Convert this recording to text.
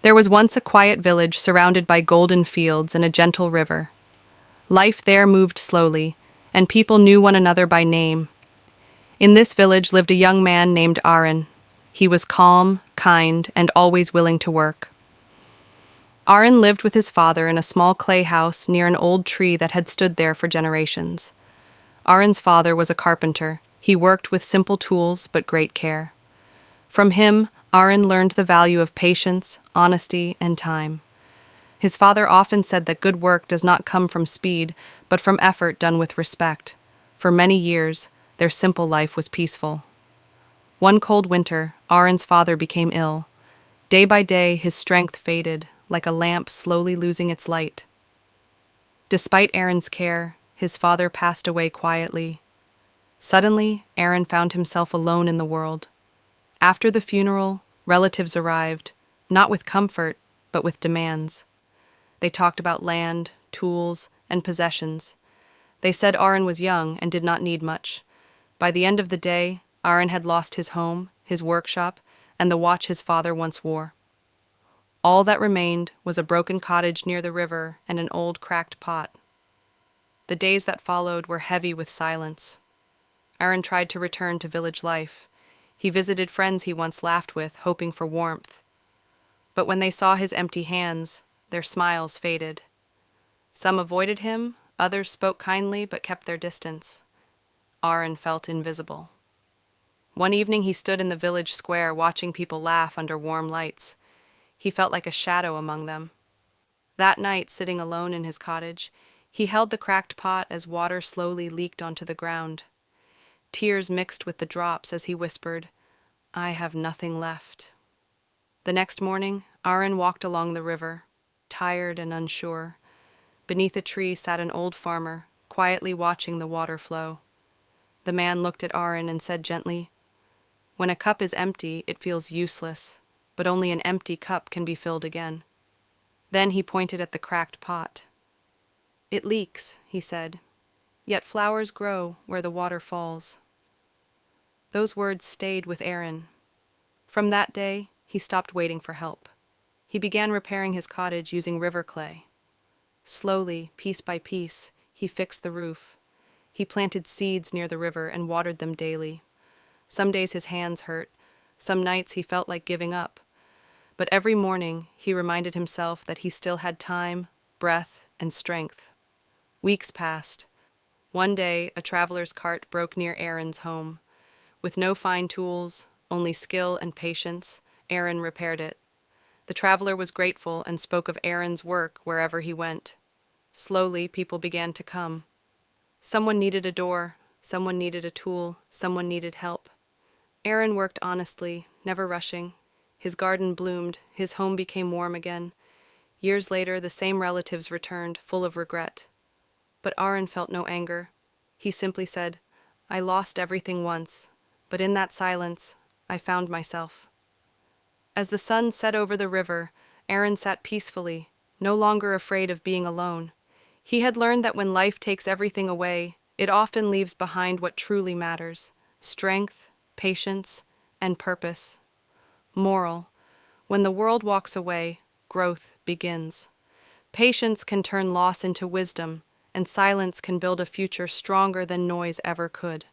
There was once a quiet village surrounded by golden fields and a gentle river. Life there moved slowly, and people knew one another by name. In this village lived a young man named Aaron. He was calm, kind, and always willing to work. Aaron lived with his father in a small clay house near an old tree that had stood there for generations. Aaron's father was a carpenter. He worked with simple tools but great care. From him, Aaron learned the value of patience, honesty, and time. His father often said that good work does not come from speed, but from effort done with respect. For many years, their simple life was peaceful. One cold winter, Aaron's father became ill. Day by day, his strength faded, like a lamp slowly losing its light. Despite Aaron's care, his father passed away quietly. Suddenly, Aaron found himself alone in the world. After the funeral, relatives arrived, not with comfort, but with demands. They talked about land, tools, and possessions. They said Aaron was young and did not need much. By the end of the day, Aaron had lost his home, his workshop, and the watch his father once wore. All that remained was a broken cottage near the river and an old cracked pot. The days that followed were heavy with silence. Aaron tried to return to village life. He visited friends he once laughed with, hoping for warmth. But when they saw his empty hands, their smiles faded. Some avoided him, others spoke kindly but kept their distance. Aaron felt invisible. One evening he stood in the village square watching people laugh under warm lights. He felt like a shadow among them. That night, sitting alone in his cottage, he held the cracked pot as water slowly leaked onto the ground. Tears mixed with the drops as he whispered, "I have nothing left." The next morning, Aaron walked along the river, tired and unsure. Beneath a tree sat an old farmer, quietly watching the water flow. The man looked at Aaron and said gently, "When a cup is empty, it feels useless, but only an empty cup can be filled again." Then he pointed at the cracked pot. "It leaks," he said, "yet flowers grow where the water falls." Those words stayed with Aaron. From that day, he stopped waiting for help. He began repairing his cottage using river clay. Slowly, piece by piece, he fixed the roof. He planted seeds near the river and watered them daily. Some days his hands hurt. Some nights he felt like giving up. But every morning he reminded himself that he still had time, breath, and strength. Weeks passed. One day, a traveler's cart broke near Aaron's home. With no fine tools, only skill and patience, Aaron repaired it. The traveler was grateful and spoke of Aaron's work wherever he went. Slowly, people began to come. Someone needed a door, someone needed a tool, someone needed help. Aaron worked honestly, never rushing. His garden bloomed, his home became warm again. Years later, the same relatives returned, full of regret. But Aaron felt no anger. He simply said, "I lost everything once, but in that silence, I found myself." As the sun set over the river, Aaron sat peacefully, no longer afraid of being alone. He had learned that when life takes everything away, it often leaves behind what truly matters: strength, patience, and purpose. Moral: when the world walks away, growth begins. Patience can turn loss into wisdom, and silence can build a future stronger than noise ever could.